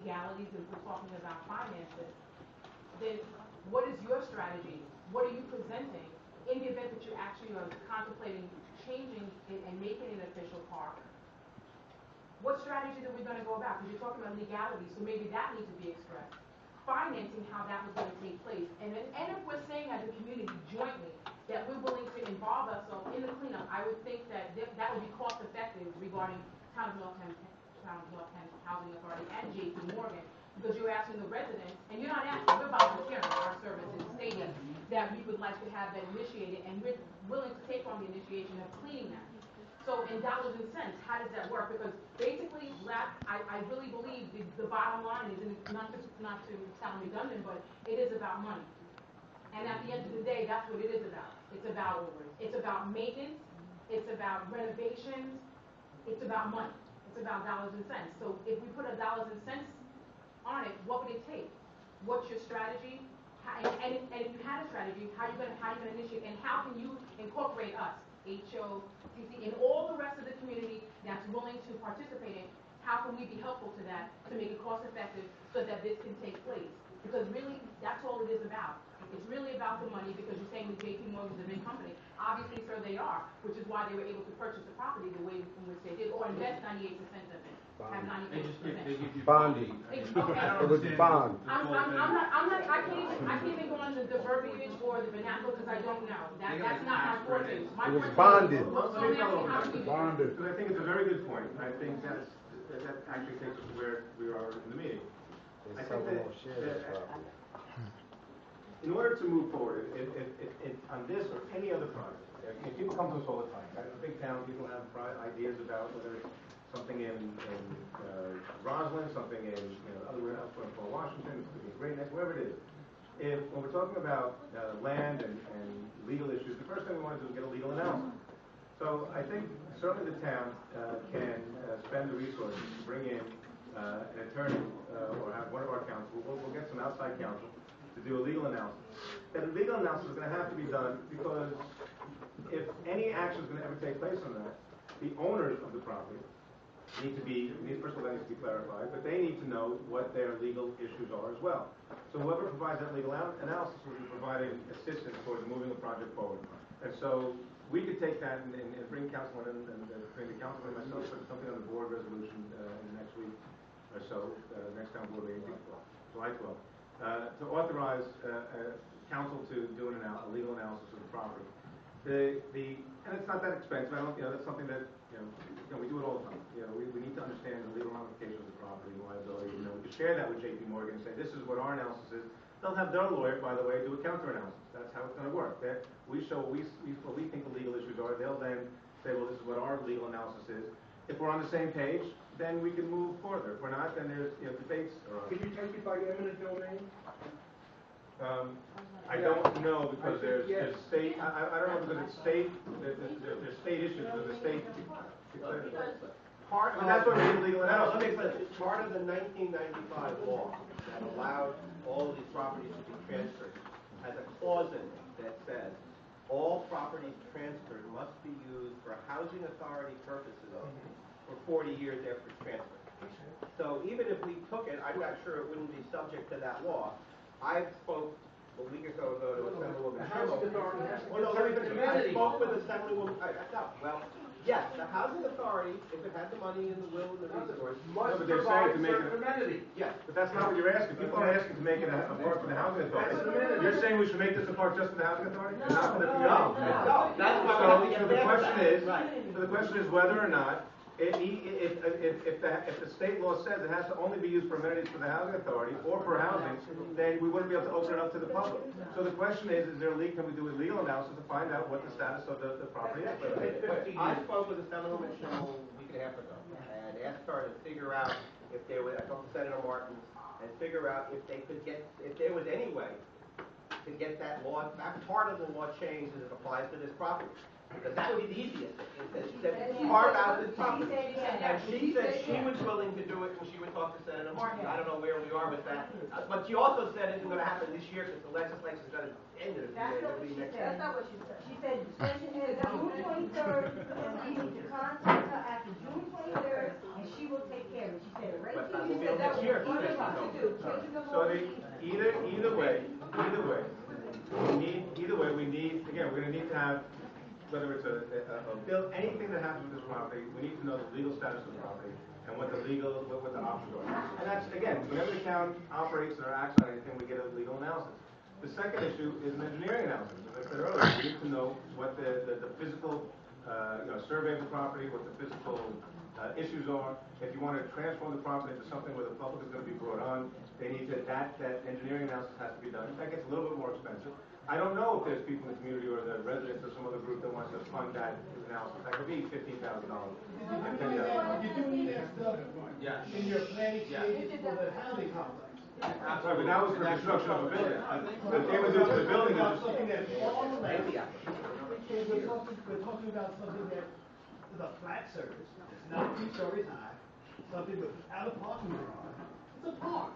legalities and we're talking about finances, then what is your strategy? What are you presenting in the event that you actually are contemplating changing it and making it an official park? What strategies are we going to go about? Because you're talking about legality, so maybe that needs to be expressed. Financing, how that was going to take place. And if we're saying as a community jointly that we're willing to involve ourselves in the cleanup, I would think that that would be cost effective regarding Town of Northampton Housing Authority and JP Morgan, because you're asking the residents, and you're not asking, we're volunteering our services, stating that we would like to have that initiated, and we're willing to take on the initiation of cleaning that. So in dollars and cents, how does that work? Because basically, I really believe the bottom line is, and it's not to sound redundant, but it is about money. And at the end of the day, that's what it is about. It's about maintenance, it's about renovations, it's about money. It's about dollars and cents. So if we put a dollars and cents on it, what would it take? What's your strategy? And if you had a strategy, how you gonna initiate, and how can you incorporate us, HOCC, and all the rest of the community that's willing to participate in? How can we be helpful to that to make it cost effective so that this can take place? Because really, that's all it is about. It's really about the money, because you're saying that JP Morgan is a big company. Obviously, sir, they are, which is why they were able to purchase the property the way in which they did, or invest 98% of it. Have 98%. Bonding. Okay. It was bond. I can't even go on the verbiage or the vernacular because I don't know. That's not my forte. It was bonded. Bonded. I think it's a very good point. I think that actually takes us to where we are in the meeting. I think that in order to move forward, on this or any other project, people come to us all the time. Right? In big town, people have ideas about whether it's something in Roslyn, something in elsewhere in Port Washington, something in Great Neck, wherever it is. When we're talking about land and legal issues, the first thing we want to do is get a legal analysis. So I think certainly the town can spend the resources to bring in an attorney or have one of our counsel. We'll get some outside counsel to do a legal analysis. That legal analysis is going to have to be done because if any action is going to ever take place on that, the owners of the property first of all, that needs to be clarified, but they need to know what their legal issues are as well. So whoever provides that legal analysis will be providing assistance towards moving the project forward. And so we could take that and bring counsel in, and bring the counsel and myself, put something on the board resolution in the next week or so, next town board meeting, July 12th, to authorize counsel to do a legal analysis of the property. And it's not that expensive. That's something that we do it all the time. We need to understand the legal ramifications of the property and liability. We can share that with JP Morgan and say, this is what our analysis is. They'll have their lawyer, by the way, do a counter-analysis. That's how it's going to work. We show what we think the legal issues are. They'll then say, well, this is what our legal analysis is. If we're on the same page, then we can move further. If we're not, then there's debates. Can you take it by eminent domain? I don't know because there's state. I don't know because it's state. There's state issues with the state. Part of that's what we need legal analysis. Let me explain. Part of the 1995 law that allowed all of these properties to be transferred has a clause in it that says all properties transferred must be used for housing authority purposes for 40 years after transfer. So even if we took it, I'm not sure it wouldn't be subject to that law. I spoke a week or so ago to Assemblywoman Schimmel. I spoke with Assemblywoman. Yes, the housing authority, if it had the money and the will and the resources, must but they're saying to make certain amenities. Yes. But that's not what you're asking. People are asking to make it a park for the housing authority. You're saying we should make this a park just for the housing authority? No. That's why so the question is whether or not if the state law says it has to only be used for amenities for the housing authority or for housing, then we wouldn't be able to open it up to the public. So the question is there can we do a legal analysis to find out what the status of the property is? I spoke with Assemblywoman Schimmel a week and a half ago and asked her to figure out if there was, I talked to Senator Martin, and figure out if there was any way to get that part of the law changed as it applies to this property. Because that would be the easiest thing. She said, carve out this property. And she said she was willing to do it, and she would talk to Senator Martin. I don't know where we are with that. But she also said it isn't going to happen this year because the legislature is going to end it. That's not what she said. That's not what she said. She said June 23rd, and we need to contact her after June 23rd, and she will take care of it. She there, right? But that You will be said that next was year. one of us to do, changing the So law. either way, we need, again, we're gonna need to have, whether it's a bill, anything that happens with this property, we need to know the legal status of the property and what the options are. And that's, again, whenever the town operates or acts on anything, we get a legal analysis. The second issue is an engineering analysis. As I said earlier, we need to know what the physical, survey of the property, what the physical issues are. If you want to transform the property into something where the public is going to be brought on, they need to, that engineering analysis has to be done. That gets a little bit more expensive. I don't know if there's people in the community or the residents or some other group that wants to fund that analysis. That could be $15,000 and $10,000. You do need that stuff in your planning stages for the housing complex. Right, but that was for construction of a building. What they would do to the building is just... Something that's all around. We're talking about something that is a flat surface, it's not 3 stories high, something without a parking garage. It's a park.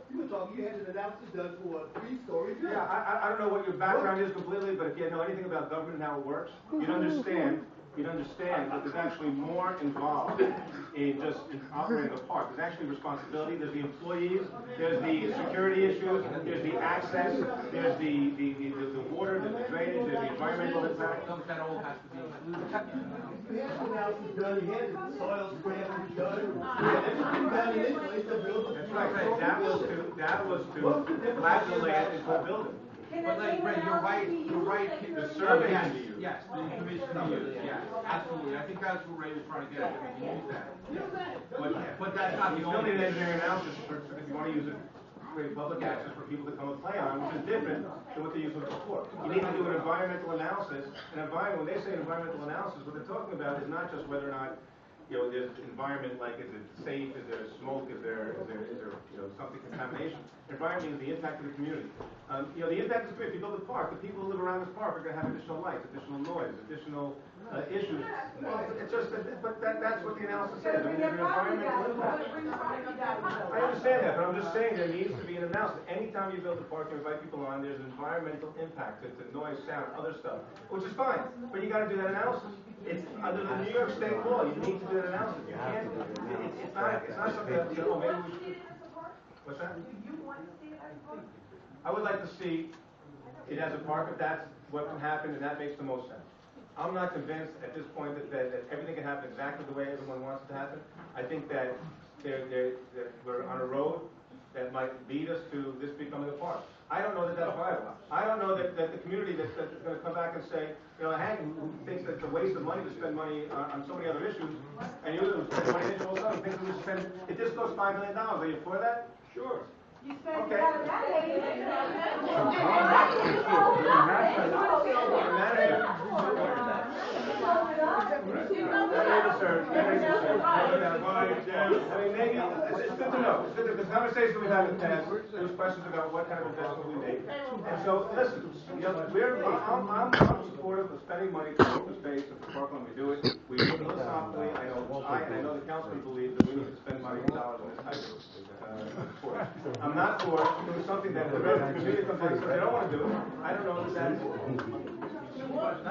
You were talking, you had an analysis done for a 3-story building. Yeah, I don't know what your background is completely, but if you know anything about government and how it works, you'd understand that there's actually more involved in just operating a park. There's actually responsibility. There's the employees, there's the security issues, there's the access, there's the water, there's the drainage, there's the environmental impact. That all has to be included. You had an analysis done, you had the soil sampling done, you had everything done in this place to build a That's right. That was to flat the land into a building. But like, Ray, you're right. The survey has to be used. Yes, the information to use, yes, absolutely. I think that's what Ray was trying to get at, that we can use that. But that's not the You still only. need an engineering analysis if you want to use it, create public access for people to come and play on, which is different than what they used before. You need to do an environmental analysis. When they say environmental analysis, what they're talking about is not just whether or not there's environment, like is it safe, is there smoke, is there something contamination. Environment is the impact of the community. The impact of the community. If you build a park, the people who live around this park are going to have additional lights, additional noise, additional issues. Well, it's just that's what the analysis says. I mean, there's an environmental impact. I understand that, but I'm just saying there needs to be an analysis. Anytime you build a park and invite people on, there's an environmental impact to noise, sound, other stuff, which is fine. But you got to do that analysis. It's under the New York State law. You need to do that analysis. You can't. It's not something that maybe we should. What's that? I would like to see it as a park if that's what can happen and that makes the most sense. I'm not convinced at this point that everything can happen exactly the way everyone wants it to happen. I think that we're on a road that might lead us to this becoming a park. I don't know that that's viable. I don't know that the community that's going to come back and say, Hank, who thinks that it's a waste of money to spend money on so many other issues, and you spend money on all of a sudden, thinks we should spend, if this goes $5 million, are you for that? Sure. You spent Okay. out of that age. Maybe it's good to know. It's good the conversation we've had in the past, there's questions about what kind of investment we make. And so, listen, I'm supportive of spending money to open space and for parkland. We do it. We do it philosophically. I know the council believes that we need to spend money and dollars on this type of sport. I'm not for doing something that the rest of the community comes in and says they don't want to do it. I don't know that that's. I'm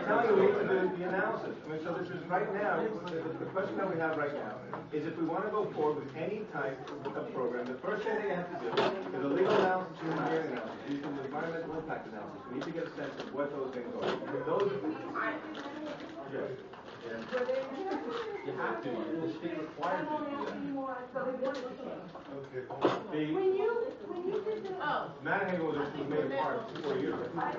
telling you, we need to do the analysis. I mean, so this is right now, the question that we have right now is if we want to go forward with any type of program, the first thing they have to do is a legal analysis and engineering analysis, using the environmental impact analysis. We need to get a sense of what those things are. Those are You have to, the state requires you to do When you did the. Manhattan was made a park 4 years ago. I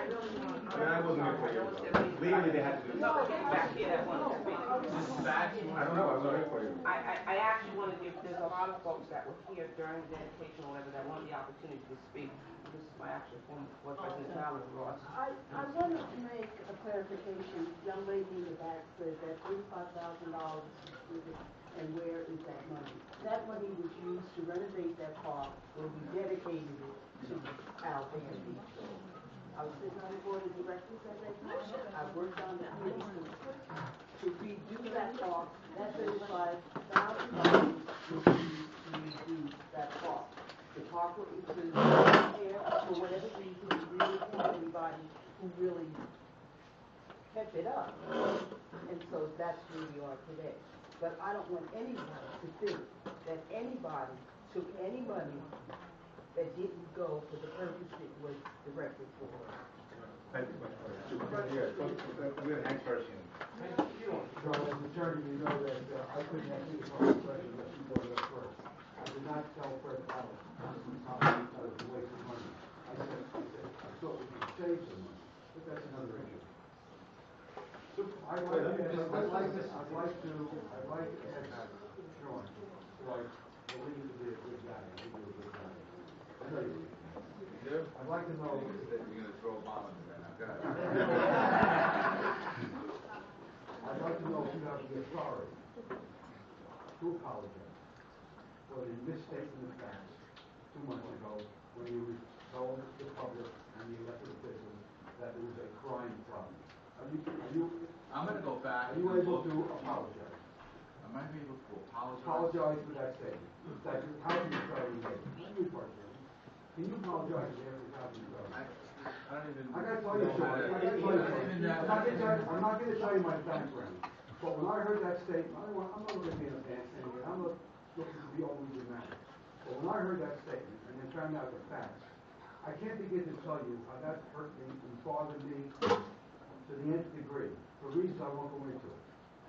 really I wasn't here 4 years ago. Legally, they had to do that. Back here that want to speak. I don't know, I wasn't here 4 years ago. I actually want to give, there's a lot of folks that were here during the dedication or whatever that want the opportunity to speak. This is my actual former President Tyler Ross. I wanted to make a clarification. Young lady in the back said that $35,000 and where is that money? That money was used to renovate that park where we dedicated it to Al Bear Beach. I was sitting on the board of directors at that time. I worked on the committee to redo that park. That $35,000 was used to redo that park. The park was there for whatever reason. We really didn't have anybody who really kept it up. And so that's where we are today. but I don't want anyone to think that anybody took any money that didn't go for the purpose it was directed for. Thank you. We're the next person. So as an attorney, you know that I couldn't answer the first question unless you brought it up first. I did not tell Fred Powell, Constantine Powell, that it was a waste of money. I thought we could save some money, but that's another issue. So I'd like to ask Sean, like, believe you to be a good guy, I think you're a good guy. I know you do. I'd like to know. You're gonna throw a bomb in there, now, go ahead. I'd like to know if you have the authority to apologize for the misstatement of facts 2 months ago when you told the public and the elected officials that there was a crime problem. I'm gonna go back. Are you able to apologize? Am I able to apologize? Apologize for that statement. That your housing authority made. Not you personally. Can you apologize to every housing authority? I don't even. I gotta tell you something. I'm not gonna tell you my background. But when I heard that statement, I'm not looking to be in a bad thing, and I'm not looking to be overly dramatic. But when I heard that statement and then found out the facts, I can't begin to tell you how that hurt me and bothered me to the nth degree, for reasons I won't go into.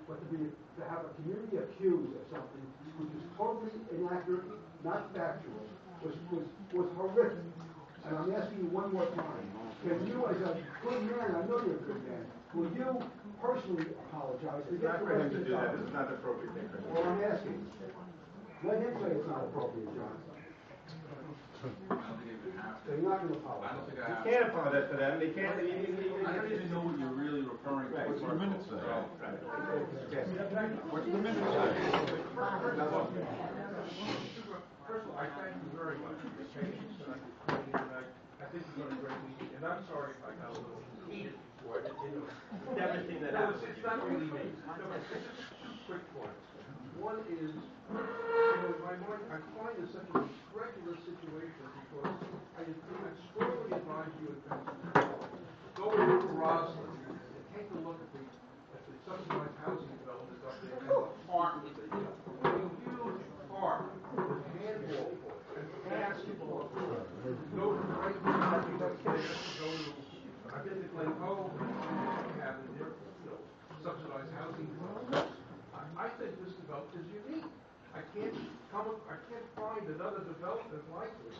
But to have a community accused of something which is totally inaccurate, not factual, was horrific. And I'm asking you one more time, can you, as a good man, I know you're a good man, will you personally apologize to It's get not the for him rest to of do the that, time? this is not the appropriate thing for him. Well, I'm asking. Let him say it's not appropriate, John. I don't think it would have So to. you're not going to I apologize. don't think I You have. can't apologize to them, they can't. I don't even know what you're really referring to. What's the minute say? What's the minute say? First of all, I thank you very much for your patience tonight. I think you're going to great meeting, and I'm sorry if I got a little heated before. Everything that No, happened. it's not really me. No, it's just 2 quick points. One is, in my mind, I find this such a regular situation because I strongly advise you in Pennsylvania, go over to Roslyn and take a look at the subsidized housing developments up there and the park, a huge park with handball courts and basketball courts. Go to the right parking that's there, go to, I've been to Glen Cove, have their, subsidized housing developments. I think this development is unique. I can't find another development like this.